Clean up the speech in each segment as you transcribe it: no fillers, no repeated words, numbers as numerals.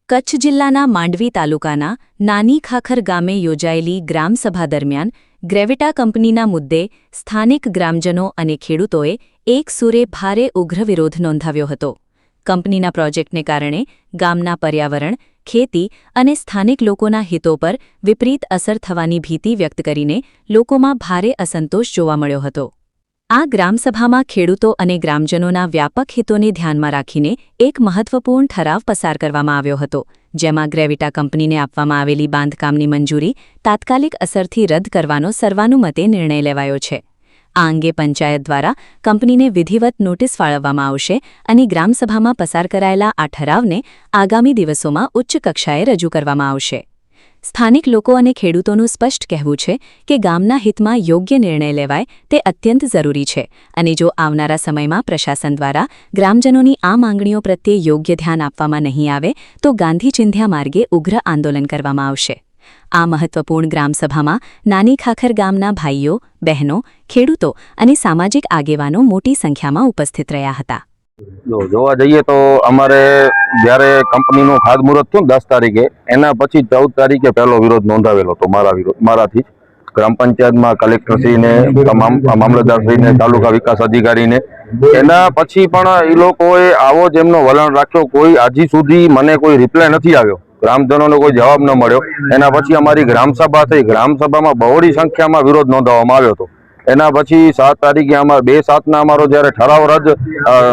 કચ્છ જિલ્લાના માંડવી તાલુકાના નાની ખાખર ગામે યોજાયેલી ગ્રામસભા દરમિયાન ગ્રેવિટા કંપનીના મુદ્દે સ્થાનિક ગ્રામજનો અને ખેડૂતોએ એક સૂરે ભારે ઉગ્ર વિરોધ નોંધાવ્યો હતો। કંપનીના પ્રોજેક્ટને કારણે ગામના પર્યાવરણ, ખેતી અને સ્થાનિક લોકોના હિતો પર વિપરીત અસર થવાની ભીતિ વ્યક્ત કરીને લોકોમાં ભારે અસંતોષ જોવા મળ્યો હતો। આ ગ્રામસભામાં ખેડૂતો અને ગ્રામજનોના વ્યાપક હિતોને ધ્યાનમાં રાખીને એક મહત્વપૂર્ણ ઠરાવ પસાર કરવામાં આવ્યો હતો, જેમાં ગ્રેવિટા કંપનીને આપવામાં આવેલી બાંધકામની મંજૂરી તાત્કાલિક અસરથી રદ કરવાનો સર્વાનુમતે નિર્ણય લેવાયો છે। આ અંગે પંચાયત દ્વારા કંપનીને વિધિવત નોટિસ ફાળવવામાં આવશે અને ગ્રામસભામાં પસાર કરાયેલા આ ઠરાવને આગામી દિવસોમાં ઉચ્ચ કક્ષાએ રજૂ કરવામાં આવશે। સ્થાનિક લોકો અને ખેડૂતોનું સ્પષ્ટ કહેવું છે કે ગામના હિતમાં યોગ્ય નિર્ણય લેવાય તે અત્યંત જરૂરી છે અને જો આવનારા સમયમાં પ્રશાસન દ્વારા ગ્રામજનોની આ માંગણીઓ પ્રત્યે યોગ્ય ધ્યાન આપવામાં નહીં આવે તો ગાંધી ચિંધ્યા માર્ગે ઉગ્ર આંદોલન કરવામાં આવશે। આ મહત્વપૂર્ણ ગ્રામસભામાં નાની ખાખર ગામના ભાઈઓ, બહેનો, ખેડૂતો અને સામાજિક આગેવાનો મોટી સંખ્યામાં ઉપસ્થિત રહ્યા હતા। જોવા જઈએ તો અમારે જ્યારે કંપનીનું ખાતમુહૂર્ત થયું 10 તારીખે, એના પછી 14 તારીખે પહેલો વિરોધ નોંધાવેલો હતો મારાથી ગ્રામ પંચાયતમાં કલેક્ટરશ્રીને, મામલતદારશ્રીને, તાલુકા વિકાસ અધિકારીને। એના પછી પણ એ લોકોએ આવો જ એમનો વલણ રાખ્યો। કોઈ હજી સુધી મને કોઈ રિપ્લાય નથી આવ્યો, ગ્રામજનોનો કોઈ જવાબ ન મળ્યો। એના પછી અમારી ગ્રામસભા થઈ, ગ્રામસભામાં બહોળી સંખ્યામાં વિરોધ નોંધાવવામાં આવ્યો હતો। એના પછી 7 તારીખે 2/7 અમારો જ્યારે ઠરાવ રદ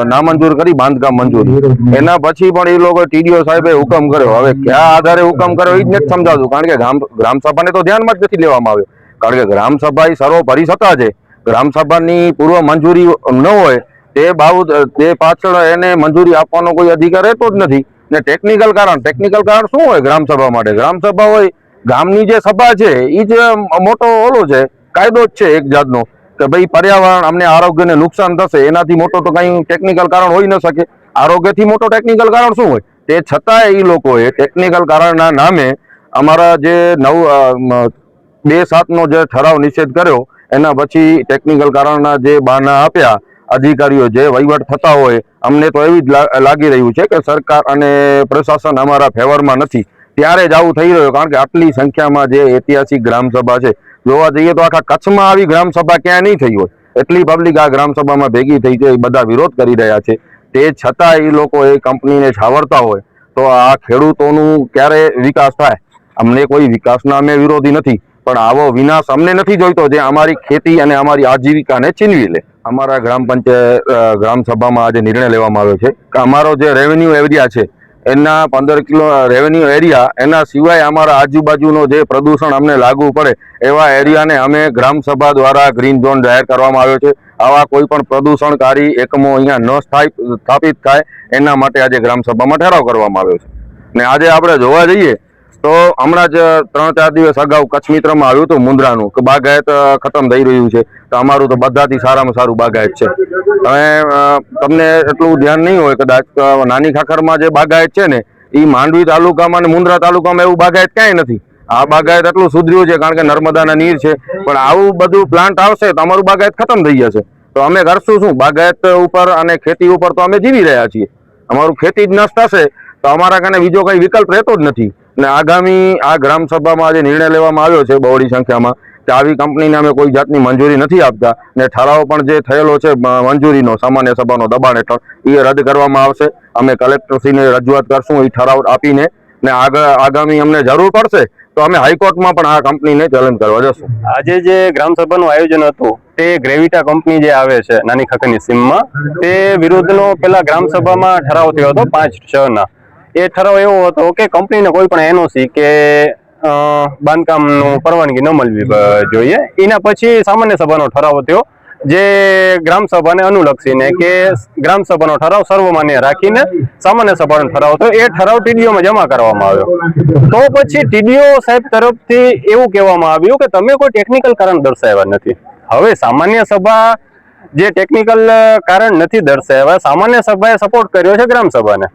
નામંજૂર કરી બાંધકામ મંજૂરી, એના પછી પણ એ લોકો ટીડીઓ સાહેબે હુકમ કર્યો। હવે કયા આધારે હુકમ કર્યો એ જ નથી સમજાતું, કારણ કે ગ્રામસભાને તો ધ્યાનમાં જ નથી લેવામાં આવ્યો। કારણ કે ગ્રામસભા એ સર્વોપરી સત્તા છે, ગ્રામસભાની પૂર્વ મંજૂરી ન હોય તે પાછળ એને મંજૂરી આપવાનો કોઈ અધિકાર રહેતો જ નથી। ને ટેકનિકલ કારણ શું હોય ગ્રામસભા માટે? ગ્રામસભા હોય, ગામની જે સભા છે એ જ મોટો ઓલો છે, કાયદો જ છે એક જાતનો કે ભાઈ પર્યાવરણ, અમને આરોગ્યને નુકસાન થશે, એનાથી મોટો તો કંઈ ટેકનિકલ કારણ હોઈ ન શકે। આરોગ્યથી મોટો ટેકનિકલ કારણ શું હોય? તે છતાંય એ લોકોએ ટેકનિકલ કારણના નામે અમારા જે 2/7નો જે ઠરાવ નિષેધ કર્યો, એના પછી ટેકનિકલ કારણના જે બહાના આપ્યા અધિકારીઓ, જે વહીવટ થતા હોય, અમને તો એવી જ લાગી રહ્યું છે કે સરકાર અને પ્રશાસન અમારા ફેવરમાં નથી, ત્યારે જ આવું થઈ રહ્યું। કારણ કે આટલી સંખ્યામાં જે ઐતિહાસિક ગ્રામસભા છે, જોવા જઈએ તો આખા કચ્છમાં આવી ગ્રામસભા ક્યાં નહીં થઈ હોય, એટલી પબ્લિક આ ગ્રામસભામાં ભેગી થઈ છે, બધા વિરોધ કરી રહ્યા છે। તે છતાં એ લોકો એ કંપનીને છાવરતા હોય તો આ ખેડૂતોનું ક્યારે વિકાસ થાય? અમને કોઈ વિકાસના અમે વિરોધી નથી, પણ આવો વિનાશ અમને નથી જોઈતો જે અમારી ખેતી અને અમારી આજીવિકાને છીનવી લે। અમારા ગ્રામ પંચાયત ગ્રામસભામાં આજે નિર્ણય લેવામાં આવ્યો છે કે અમારો જે રેવન્યુ એરિયા છે એના 15 કિલો રેવન્યુ એરિયા, એના સિવાય અમારા આજુબાજુનો જે પ્રદૂષણ અમને લાગુ પડે એવા એરિયાને અમે ગ્રામસભા દ્વારા ગ્રીન ઝોન જાહેર કરવામાં આવ્યો છે। આવા કોઈ પણ પ્રદૂષણકારી એકમો અહીંયા ન સ્થાપિત થાય એના માટે આજે ગ્રામસભામાં ઠરાવ કરવામાં આવ્યો છે। ને આજે આપણે જોવા જઈએ તો હમણાં જ 3-4 દિવસ અગાઉ કચ્છ મિત્રમાં આવ્યું હતું મુંદ્રાનું કે બાગાયત ખતમ થઈ રહ્યું છે, તો અમારું તો બધાથી સારામાં સારું બાગાયત છે। હવે તમને એટલું ધ્યાન નહીં હોય કદાચ, નાની ખાખરમાં જે બાગાયત છે ને એ માંડવી તાલુકામાં અને મુંદ્રા તાલુકામાં એવું બાગાયત ક્યાંય નથી। આ બાગાયત એટલું સુધર્યું છે કારણ કે નર્મદાના નીર છે, પણ આવું બધું પ્લાન્ટ આવશે તો અમારું બાગાયત ખતમ થઈ જશે, તો અમે કરશું શું? બાગાયત ઉપર અને ખેતી ઉપર તો અમે જીવી રહ્યા છીએ, અમારું ખેતી જ નષ્ટ થશે તો અમારા કારણે બીજો કંઈ વિકલ્પ રહેતો જ નથી। ને આગામી આ ગ્રામસભામાં આજે નિર્ણય લેવામાં આવ્યો છે બહોળી સંખ્યામાં કે આવી કંપનીને અમે કોઈ જાતની મંજૂરી નથી આપતા, ને ઠરાવ પણ જે થયેલો છે મંજૂરીનો સામાન્ય સભાનો દબાણ હેઠળ એ રદ કરવામાં આવશે। અમે કલેક્ટરશ્રીને રજૂઆત કરશું એ ઠરાવ આપીને, ને આગામી અમને જરૂર પડશે તો અમે હાઈકોર્ટમાં પણ આ કંપનીને ચેલેન્જ કરવા જશું। આજે જે ગ્રામસભાનું આયોજન હતું તે ગ્રેવિટા કંપની જે આવે છે નાની ખાખરની સીમમાં, તે વિરુદ્ધનો પેલા ગ્રામસભામાં ઠરાવ થયો હતો 5/6ના। એ ઠરાવ એવો હતો કે કંપનીને કોઈ પણ એનઓસી કે બાંધકામનું પરવાનગી ન મળવી જોઈએ। એના પછી સામાન્ય સભાનો ઠરાવ થયો જે ગ્રામસભાને અનુલક્ષીને કે ગ્રામસભાનો ઠરાવ સર્વમાન્ય રાખીને સામાન્ય સભાનો ઠરાવ થયો। એ ઠરાવ ટીડીઓમાં જમા કરવામાં આવ્યો, તો પછી ટીડીઓ સાહેબ તરફથી એવું કહેવામાં આવ્યું કે તમે કોઈ ટેકનિકલ કારણ દર્શાવ્યા નથી। હવે સામાન્ય સભા જે ટેકનિકલ કારણ નથી દર્શાવ્યા, સામાન્ય સભાએ સપોર્ટ કર્યો છે ગ્રામસભાને।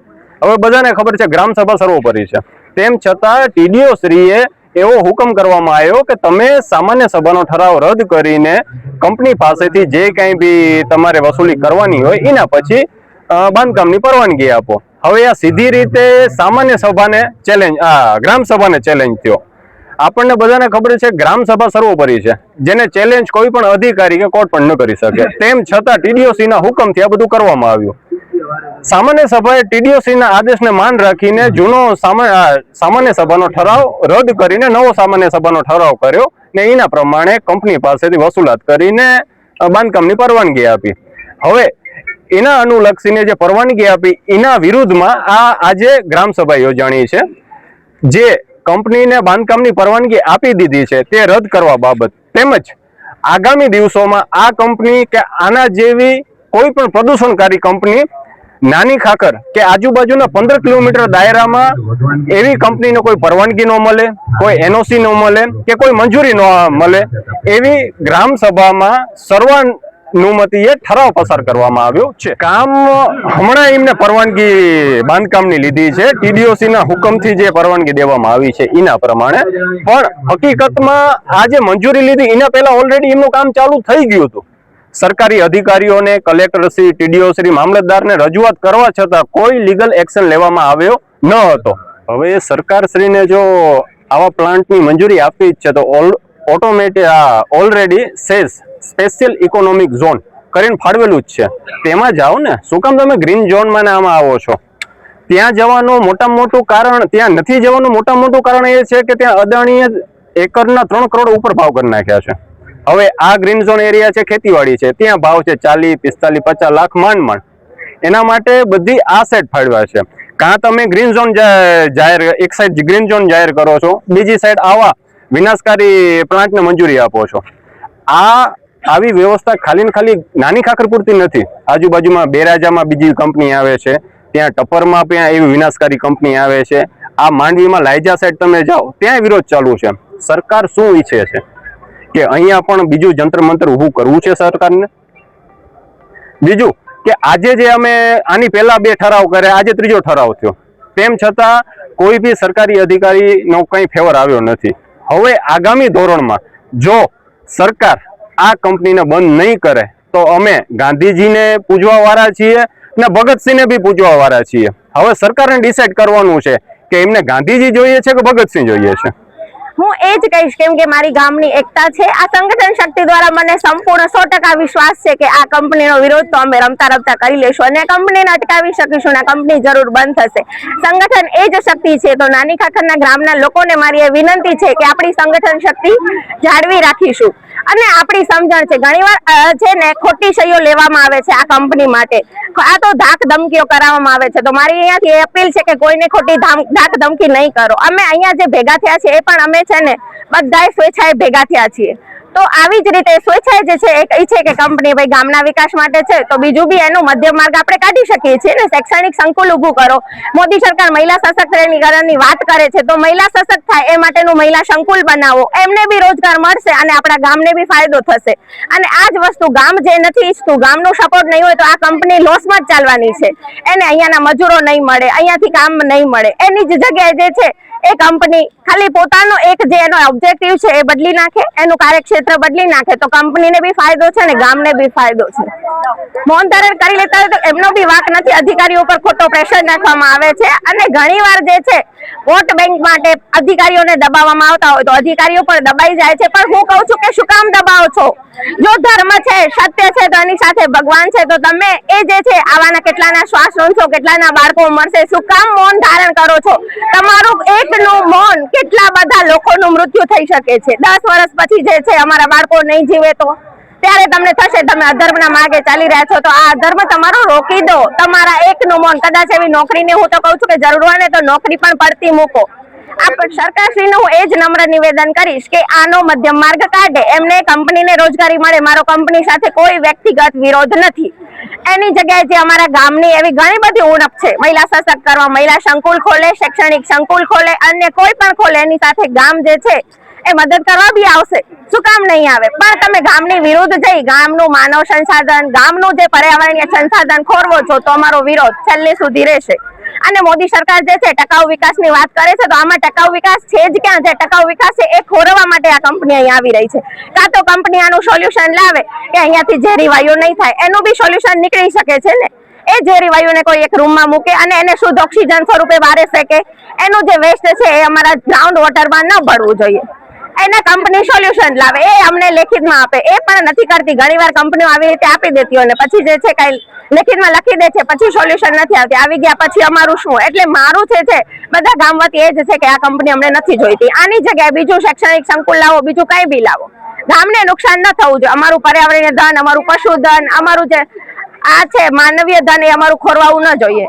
હવે બધાને ખબર છે ગ્રામસભા સર્વોપરી છે, તેમ છતાં ટીડીઓ શ્રીએ એવો હુકમ કરવામાં આવ્યો કે તમે સામાન્ય સભાનો ઠરાવ રદ કરીને કંપની પાસેથી જે કંઈ બી તમારે વસૂલી કરવાની હોય એના પછી બાંધકામની પરવાનગી આપો। હવે આ સીધી રીતે સામાન્ય સભાને ચેલેન્જ, ગ્રામ સભાને ચેલેન્જ થયો. આપણને બધાને ખબર છે ગ્રામ સભા સર્વોપરી છે, જેને ચેલેન્જ કોઈ પણ અધિકારી કે કોર્ટ પણ ન કરી શકે. તેમ છતાં TDOC ના હુકમથી આ બધું કરવામાં આવ્યું. સામાન્ય સભાએ TDOC ના આદેશને માન રાખીને જૂનો સામાન્ય સભાનો ઠરાવ રદ કરીને નવો સામાન્ય સભાનો ઠરાવ કર્યો ને એના પ્રમાણે કંપની પાસેથી વસૂલાત કરીને બાંધકામની પરવાનગી આપી. હવે એના અનુલક્ષીને જે પરવાનગી આપી એના વિરુદ્ધમાં આજે ગ્રામ સભા યોજાણી છે, જે કંપનીને બાંધકામની પરવાનગી આપી દીધી છે તે રદ કરવા બાબત, તેમજ આગામી દિવસોમાં આ કંપની કે આના જેવી કોઈ પણ પ્રદૂષણકારી કંપની નાની ખાખર કે આજુબાજુના 15 કિલોમીટર દાયરામાં એવી કંપનીને કોઈ પરવાનગી ન મળે, કોઈ NOC ન મળે કે કોઈ મંજૂરી ન મળે, એવી ગ્રામ સભામાં સર્વાનુમતિએ ઠરાવ પસાર કરવામાં આવ્યો છે. કામ હમણાં એમને પરવાનગી બાંધકામની લીધી છે, TDOC ના હુકમથી જે પરવાનગી દેવામાં આવી છે એના પ્રમાણે, પણ હકીકતમાં આ જે મંજૂરી લીધી એના પહેલા ઓલરેડી એમનું કામ ચાલુ થઈ ગયું હતું. સરકારી અધિકારીઓને, કલેક્ટરશ્રી, TDOશ્રી, મામલતદારને રજૂઆત કરવા છતાં કોઈ લીગલ એક્શન લેવામાં આવ્યો ન હતો. હવે સરકારશ્રીને જો આવા પ્લાન્ટની મંજૂરી આપવી જ છે તો ઓલરેડી સ્પેશિયલ ઇકોનોમિક ઝોન કરીને ફાળવેલું જ છે, તેમાં જાઓ ને. શું કામ તમે ગ્રીન ઝોનમાં ને આમાં આવો છો? ત્યાં જવાનું મોટામાં મોટું કારણ, ત્યાં નથી જવાનું મોટામાં મોટું કારણ એ છે કે ત્યાં અદાણીએ એકરના 3 કરોડ ઉપર ભાવ કરી નાખ્યા છે. હવે આ ગ્રીન ઝોન એરિયા છે, ખેતીવાડી છે, ત્યાં ભાવ છે 40, 45, 50 લાખ માંડ. એના માટે બધી આ સાઈડ ફાળવ્યા છે. કાં તમે ગ્રીન ઝોન જાહેર, એક સાઈડ ગ્રીન ઝોન જાહેર કરો છો, બીજી સાઈડ આવા વિનાશકારી પ્લાન્ટને મંજૂરી આપો છો. આવી વ્યવસ્થા ખાલી ને ખાલી નાની ખાખર પૂરતી નથી. આજુબાજુમાં બેરાજામાં બીજી કંપની આવે છે, ત્યાં ટપ્પરમાં પણ એવી વિનાશકારી કંપની આવે છે. આ માંડવીમાં લાયજા સાઈડ તમે જાઓ, ત્યાં વિરોધ ચાલુ છે. સરકાર શું ઈચ્છે છે કે અહીંયા પણ બીજું જંતર મંતર ઊભું કરવું છે સરકારને? બીજું કે આજે જે અમે આની પહેલા 2 ઠરાવ કર્યા, આજે 3જો ઠરાવ થયો, તેમ છતાં કોઈ બી સરકારી અધિકારીનો કંઈ ફેવર આવ્યો નથી. હવે આગામી ધોરણમાં જો સરકાર આ કંપનીને બંધ નહીં કરે તો અમે ગાંધીજીને પૂજવા વાળા છીએ ને ભગતસિંહને બી પૂજવા વાળા છીએ. હવે સરકારને ડિસાઈડ કરવાનું છે કે એમને ગાંધીજી જોઈએ છે કે ભગતસિંહ જોઈએ છે. હું એ જ કહીશ, કેમ કે મારી ગામની એકતા છે. આ સંગઠન શક્તિ દ્વારા મને સંપૂર્ણ 100% વિશ્વાસ છે કે આ કંપનીનો વિરોધ તો અમે રમતા રમતા કરી લેશું અને કંપનીને અટકાવી શકીશું અને કંપની જરૂર બંધ થશે. સંગઠન એ જ શક્તિ છે. તો નાની ખાખરના ગ્રામના લોકોને મારી એ વિનંતી છે કે આપણી સંગઠન શક્તિ જાળવી રાખીશું અને આપણી સમજણ છે. ઘણીવાર છે ને ખોટી સહીઓ લેવામાં આવે છે આ કંપની માટે, આ તો ધાક ધમકીઓ કરાવવામાં આવે છે. તો મારી અહીંયાથી અપીલ છે કે કોઈને ખોટી ધાક ધમકી નહીં કરો. અમે અહીંયા જે ભેગા થયા છે એ પણ અમે છે ને બધાય સ્વેચ્છાએ ભેગા થયા છીએ. તો આવી જ રીતે સ્વેચ્છાએ જે છે એક ઈ છે કે કંપની ભાઈ ગામના વિકાસ માટે છે, તો બીજું બી એનો મધ્યમ માર્ગ આપણે કાઢી શકીએ છીએ ને. શૈક્ષણિક સંકુલ ઊભું કરો. મોદી સરકાર મહિલા સશક્તિકરણની વાત કરે છે, તો મહિલા સશક્ત થાય એ માટેનું મહિલા સંકુલ બનાવો, એમને બી રોજગાર મળશે અને આપણા ગામને બી ફાયદો થશે. અને આ જ વસ્તુ ગામ જે નથી ઈચ્છતું, ગામનો સપોર્ટ નહીં હોય તો આ કંપની લોસમાં જ ચાલવાની છે. એને અહીંયાના મજૂરો નહીં મળે, અહીંયાથી કામ નહીં મળે. એની જ જગ્યાએ જે છે એ કંપની ખાલી પોતાનો એક જે એનો ઓબ્જેક્ટિવ છે એ બદલી નાખે, એનું કાર્યક્ષેત્ર બદલી નાખે તો કંપનીને બી ફાયદો છે ને ગામને બી ફાયદો છે. મૌન ધારણ કરી લેતા હોય તો એમનો બી વાંક નથી. અધિકારીઓ પર ખોટો પ્રેશર નાખવામાં આવે છે અને ઘણીવાર જે છે વોટ બેંક માટે અધિકારીઓને દબાવવામાં આવતા હોય તો અધિકારીઓ પણ દબાઈ જાય છે. પણ હું કહું છું કે શું કામ દબાવો છો? જો ધર્મ છે, સત્ય છે, તો એની સાથે ભગવાન છે. તો તમે એ જે છે આવાના કેટલાના શ્વાસ રોનશો, કેટલાના બાળકો મરશે, શું કામ મૌન ધારણ કરો છો? તમારું એકનું મૌન કેટલા બધા લોકોનું મૃત્યુ થઈ શકે છે. 10 વર્ષ પછી જે છે અમારા બાળકો નહીં જીવે તો ત્યારે તમને થશે તમે અધર્મના માર્ગે ચાલી રહ્યા છો. તો આ અધર્મ તમારો રોકી દો. તમારા એકનું મૌન, કદાચ એવી નોકરીને હું તો કહું છું કે જરૂર હોય ને તો નોકરી પણ પડતી મૂકો. સરકારશ્રીને હું એ જ નમ્ર નિવેદન કરીશ કે આનો મધ્યમ માર્ગ કાઢે, એમને કંપનીને રોજગારી મળે. મારો કંપની સાથે કોઈ વ્યક્તિગત વિરોધ નથી. એની જગ્યાએ જે અમારા ગામની એવી ઘણી બધી ઉણપ છે, મહિલા સશક્ત કરવા મહિલા સંકુલ ખોલે, શૈક્ષણિક સંકુલ ખોલે, અન્ય કોઈ પણ ખોલે, એની સાથે ગામ જે છે એ મદદ કરવા બી આવશે. શું કામ નહીં આવે? પણ તમે ગામની વિરુદ્ધ જઈ ગામનું માનવ સંસાધન, ગામનું જે પર્યાવરણીય સંસાધન ખોરવો છો તો અમારો વિરોધ છેલ્લે સુધી રહેશે. અને મોદી સરકાર જે છે ટકાઉ વિકાસની વાત કરે છે, તો આમાં ટકાઉ વિકાસ છે જ ક્યાં? જે ટકાઉ વિકાસ છે એ ખોરવા માટે આ કંપની અહીં આવી રહી છે. કાં તો કંપની આનું સોલ્યુશન લાવે કે અહીંયાથી ઝેરી વાયુ નહીં થાય, એનું બી સોલ્યુશન નીકળી શકે છે ને. એ ઝેરી વાયુને કોઈ એક રૂમમાં મૂકે અને એને શુદ્ધ ઓક્સિજન સ્વરૂપે બહાર ફેંકે, એનું જે વેસ્ટ છે એ અમારા ગ્રાઉન્ડ વોટરમાં ન ભળવું જોઈએ. એને કંપની સોલ્યુશન લાવે, એ અમને લેખિતમાં આપે, એ પણ નથી કરતી. ઘણીવાર કંપનીઓ આવી રીતે આપી દેતી હોય ને પછી જે છે કઈ લેખિતમાં લખી દે છે, પછી સોલ્યુશન નથી આવતી. આવી ગયા પછી અમારું શું? એટલે મારું છે બધા ગામ વતી એ જ છે કે આ કંપની અમને નથી જોઈતી. આની જગ્યાએ બીજું શૈક્ષણિક સંકુલ લાવો, બીજું કઈ બી લાવો. ગામને નુકસાન ન થવું જોઈએ. અમારું પર્યાવરણીય ધન, અમારું પશુધન, અમારું જે આ છે માનવીય ધન, એ અમારું ખોરવાવું ન જોઈએ.